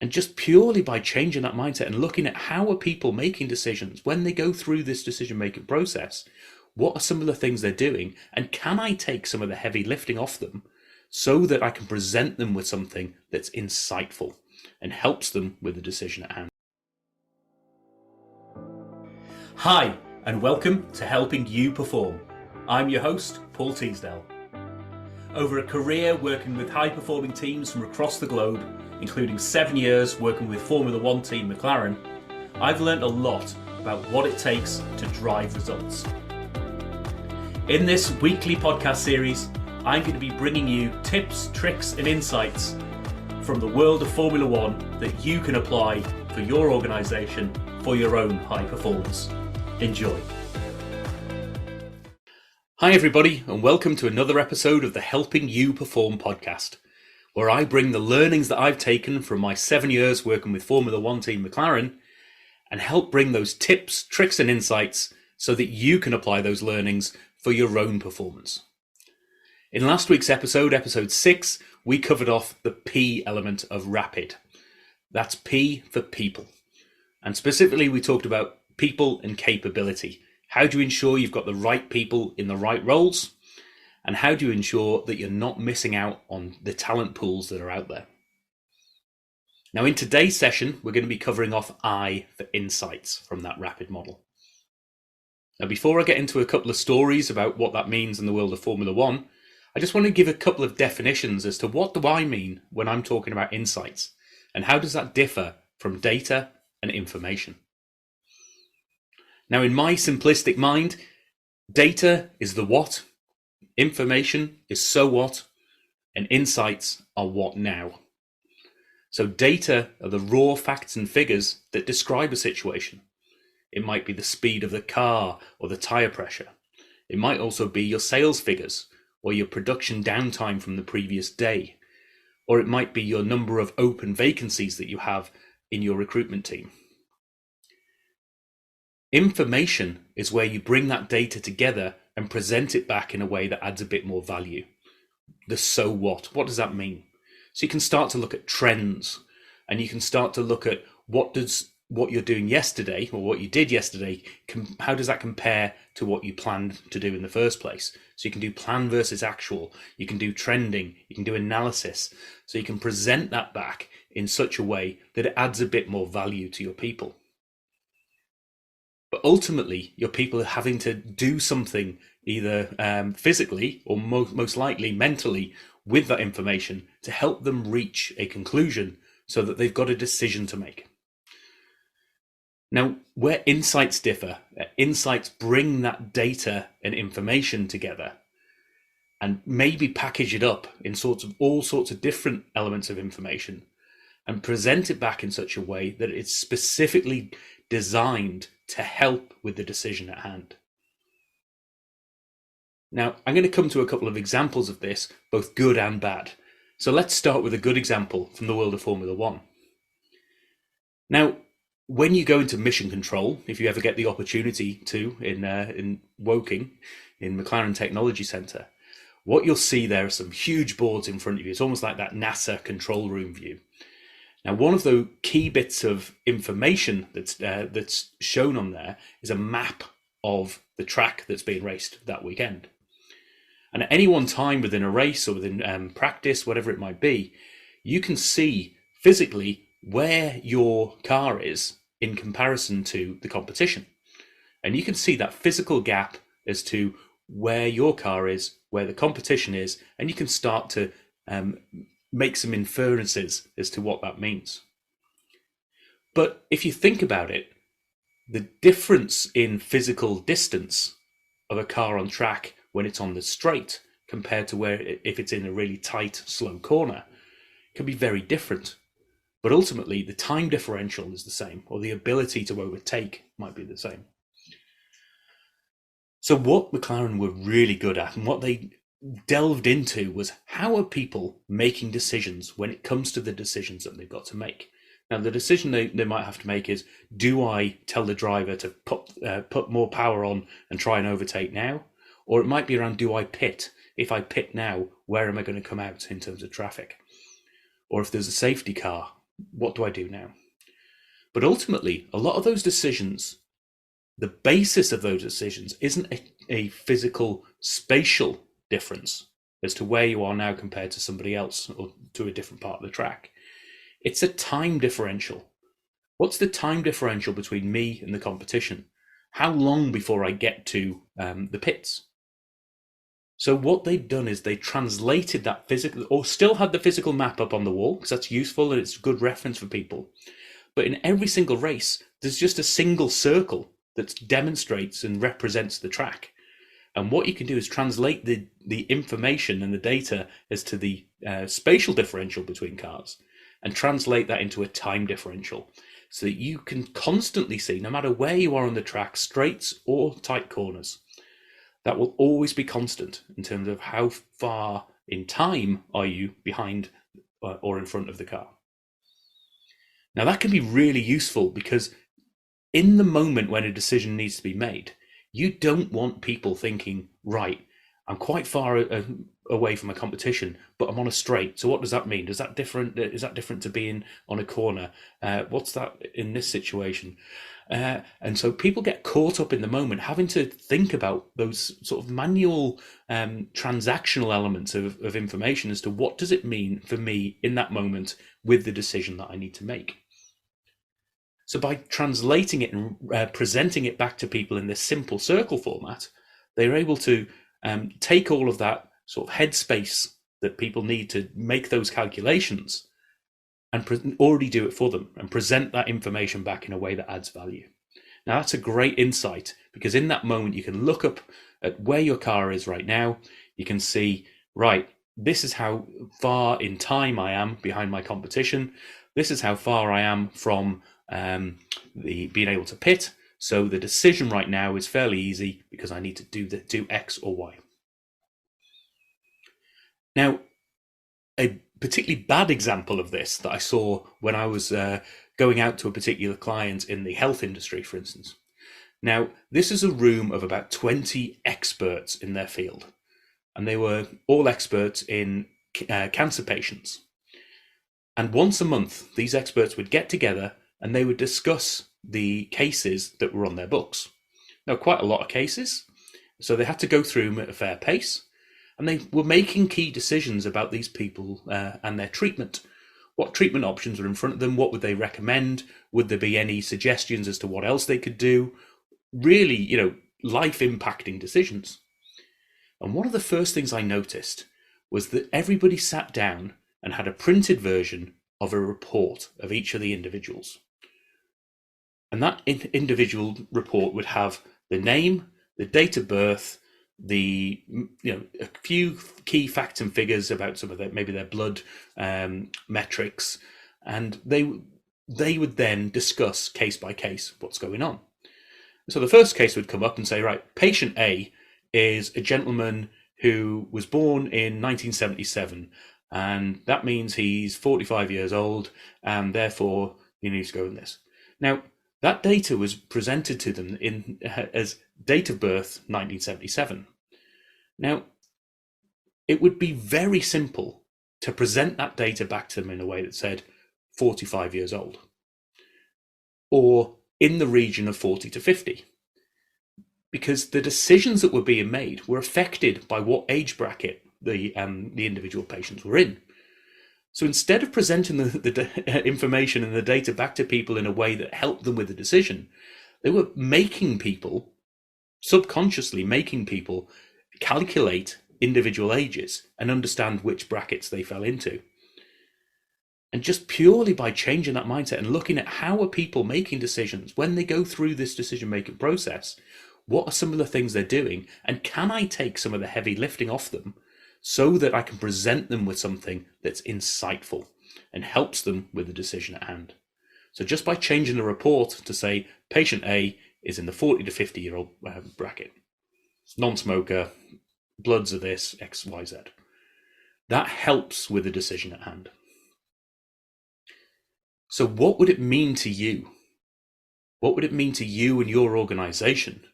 And just purely by changing that mindset and looking at how are people making decisions when they go through this decision-making process, what are some of the things they're doing, and can I take some of the heavy lifting off them so that I can present them with something that's insightful and helps them with the decision at hand. Hi, and welcome to Helping You Perform. I'm your host, Paul Teasdale. Over a career working with high-performing teams from across the globe, including 7 years working with Formula One team McLaren, I've learned a lot about what it takes to drive results. In this weekly podcast series, I'm going to be bringing you tips, tricks and insights from the world of Formula One that you can apply for your organisation for your own high performance. Enjoy. Hi everybody, and welcome to another episode of the Helping You Perform podcast, where I bring the learnings that I've taken from my 7 years working with Formula One team McLaren and help bring those tips, tricks and insights so that you can apply those learnings for your own performance. In last week's episode 6, we covered off the P element of rapid. That's P for people. And specifically, we talked about people and capability. How do you ensure you've got the right people in the right roles? And how do you ensure that you're not missing out on the talent pools that are out there? Now, in today's session, we're going to be covering off I for insights from that rapid model. Now, before I get into a couple of stories about what that means in the world of Formula One, I just want to give a couple of definitions as to what do I mean when I'm talking about insights, and how does that differ from data and information? Now, in my simplistic mind, data is the what, information is so what, and insights are what now. So data are the raw facts and figures that describe a situation. It might be the speed of the car or the tyre pressure. It might also be your sales figures or your production downtime from the previous day. Or it might be your number of open vacancies that you have in your recruitment team. Information is where you bring that data together and present it back in a way that adds a bit more value. The so what does that mean? So you can start to look at trends, and you can start to look at what you're doing yesterday or what you did yesterday, how does that compare to what you planned to do in the first place? So you can do plan versus actual, you can do trending, you can do analysis. So you can present that back in such a way that it adds a bit more value to your people. But ultimately, your people are having to do something either physically or most likely mentally with that information to help them reach a conclusion so that they've got a decision to make. Now, where insights differ, insights bring that data and information together and maybe package it up in all sorts of different elements of information and present it back in such a way that it's specifically designed to help with the decision at hand. Now, I'm going to come to a couple of examples of this, both good and bad. So let's start with a good example from the world of Formula One. Now, when you go into mission control, if you ever get the opportunity to in Woking, in McLaren Technology Centre, what you'll see there are some huge boards in front of you. It's almost like that NASA control room view. Now, one of the key bits of information that's shown on there is a map of the track that's being raced that weekend. And at any one time within a race or within practice, whatever it might be, you can see physically where your car is in comparison to the competition. And you can see that physical gap as to where your car is, where the competition is, and you can start to make some inferences as to what that means. But if you think about it, the difference in physical distance of a car on track when it's on the straight compared to if it's in a really tight, slow corner can be very different. But ultimately, the time differential is the same, or the ability to overtake might be the same. So what McLaren were really good at and what they delved into was how are people making decisions when it comes to the decisions that they've got to make. Now, the decision they might have to make is, do I tell the driver to put more power on and try and overtake now? Or it might be around, do I pit? If I pit now, where am I going to come out in terms of traffic? Or if there's a safety car, what do I do now? But ultimately, a lot of those decisions, the basis of those decisions isn't a physical, spatial difference as to where you are now compared to somebody else or to a different part of the track. It's a time differential. What's the time differential between me and the competition? How long before I get to the pits? So what they've done is they translated that physical, or still had the physical map up on the wall, because that's useful and it's a good reference for people. But in every single race, there's just a single circle that demonstrates and represents the track. And what you can do is translate the information and the data as to the spatial differential between cars and translate that into a time differential so that you can constantly see, no matter where you are on the track, straights or tight corners, that will always be constant in terms of how far in time are you behind or in front of the car. Now that can be really useful because in the moment when a decision needs to be made, you don't want people thinking, right, I'm quite far away from a competition, but I'm on a straight. So what does that mean? Is that different to being on a corner? What's that in this situation? And so people get caught up in the moment, having to think about those sort of manual transactional elements of information as to what does it mean for me in that moment with the decision that I need to make. So by translating it and presenting it back to people in this simple circle format, they're able to take all of that sort of headspace that people need to make those calculations and already do it for them and present that information back in a way that adds value. Now that's a great insight because in that moment you can look up at where your car is right now. You can see, right, this is how far in time I am behind my competition. This is how far I am from being able to pit. So the decision right now is fairly easy because I need to do X or Y. Now, a particularly bad example of this that I saw when I was going out to a particular client in the health industry, for instance. Now, this is a room of about 20 experts in their field, and they were all experts in cancer patients. And once a month, these experts would get together and they would discuss the cases that were on their books. Now, quite a lot of cases, so they had to go through them at a fair pace, and they were making key decisions about these people and their treatment. What treatment options were in front of them? What would they recommend? Would there be any suggestions as to what else they could do? Really, life-impacting decisions. And one of the first things I noticed was that everybody sat down and had a printed version of a report of each of the individuals. And that individual report would have the name, the date of birth, a few key facts and figures about some of maybe their blood metrics, and they would then discuss case by case what's going on. So the first case would come up and say, right, patient A is a gentleman who was born in 1977, and that means he's 45 years old, and therefore he needs to go in this. Now, that data was presented to them as date of birth 1977. Now, it would be very simple to present that data back to them in a way that said 45 years old, or in the region of 40 to 50. Because the decisions that were being made were affected by what age bracket the individual patients were in. So instead of presenting the information and the data back to people in a way that helped them with the decision, they were subconsciously making people calculate individual ages and understand which brackets they fell into. And just purely by changing that mindset and looking at how are people making decisions when they go through this decision-making process, what are some of the things they're doing, and can I take some of the heavy lifting off them so that I can present them with something that's insightful and helps them with the decision at hand. So just by changing the report to say patient A is in the 40 to 50 year old bracket, non-smoker, bloods are this, X, Y, Z, that helps with the decision at hand. So what would it mean to you? What would it mean to you and your organization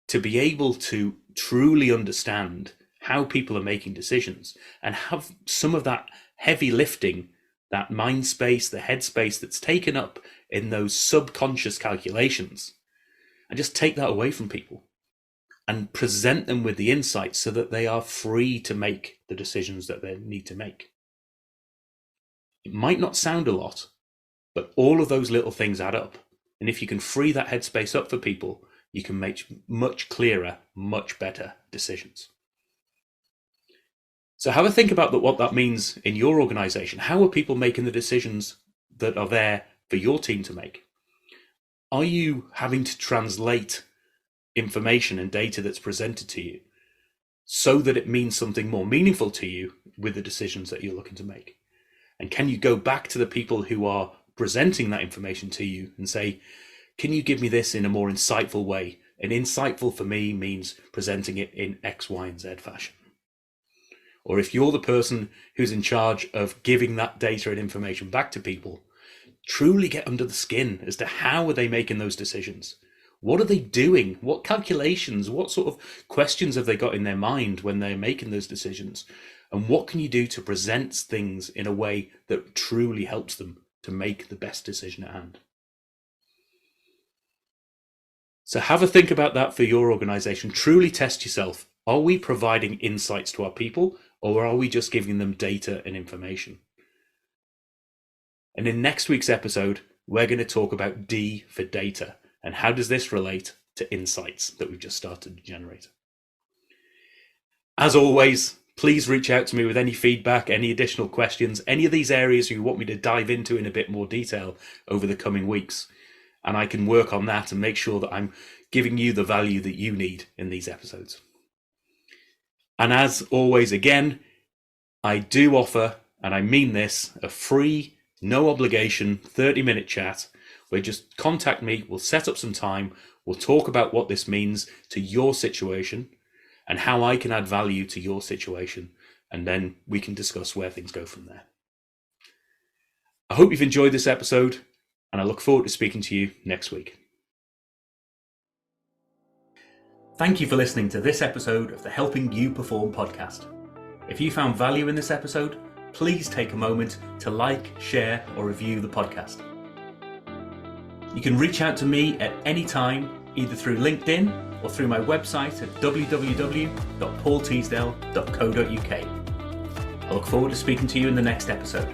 to be able to truly understand how people are making decisions and have some of that heavy lifting that mind space, the head space that's taken up in those subconscious calculations, and just take that away from people and present them with the insights so that they are free to make the decisions that they need to make. It might not sound a lot, but all of those little things add up. And if you can free that headspace up for people, you can make much clearer, much better decisions. So have a think about what that means in your organization. How are people making the decisions that are there for your team to make? Are you having to translate information and data that's presented to you so that it means something more meaningful to you with the decisions that you're looking to make? And can you go back to the people who are presenting that information to you and say, can you give me this in a more insightful way? And insightful for me means presenting it in X, Y, and Z fashion. Or if you're the person who's in charge of giving that data and information back to people, truly get under the skin as to how are they making those decisions? What are they doing? What calculations, what sort of questions have they got in their mind when they're making those decisions? And what can you do to present things in a way that truly helps them to make the best decision at hand? So have a think about that for your organization. Truly test yourself. Are we providing insights to our people, or are we just giving them data and information? And in next week's episode, we're going to talk about D for data. And how does this relate to insights that we've just started to generate? As always, please reach out to me with any feedback, any additional questions, any of these areas you want me to dive into in a bit more detail over the coming weeks. And I can work on that and make sure that I'm giving you the value that you need in these episodes. And as always, again, I do offer, and I mean this, a free, no obligation 30-minute chat where just contact me, we'll set up some time, we'll talk about what this means to your situation and how I can add value to your situation, and then we can discuss where things go from there. I hope you've enjoyed this episode, and I look forward to speaking to you next week. Thank you for listening to this episode of the Helping You Perform podcast. If you found value in this episode, please take a moment to like, share, or review the podcast. You can reach out to me at any time, either through LinkedIn or through my website at www.paulteasdale.co.uk. I look forward to speaking to you in the next episode.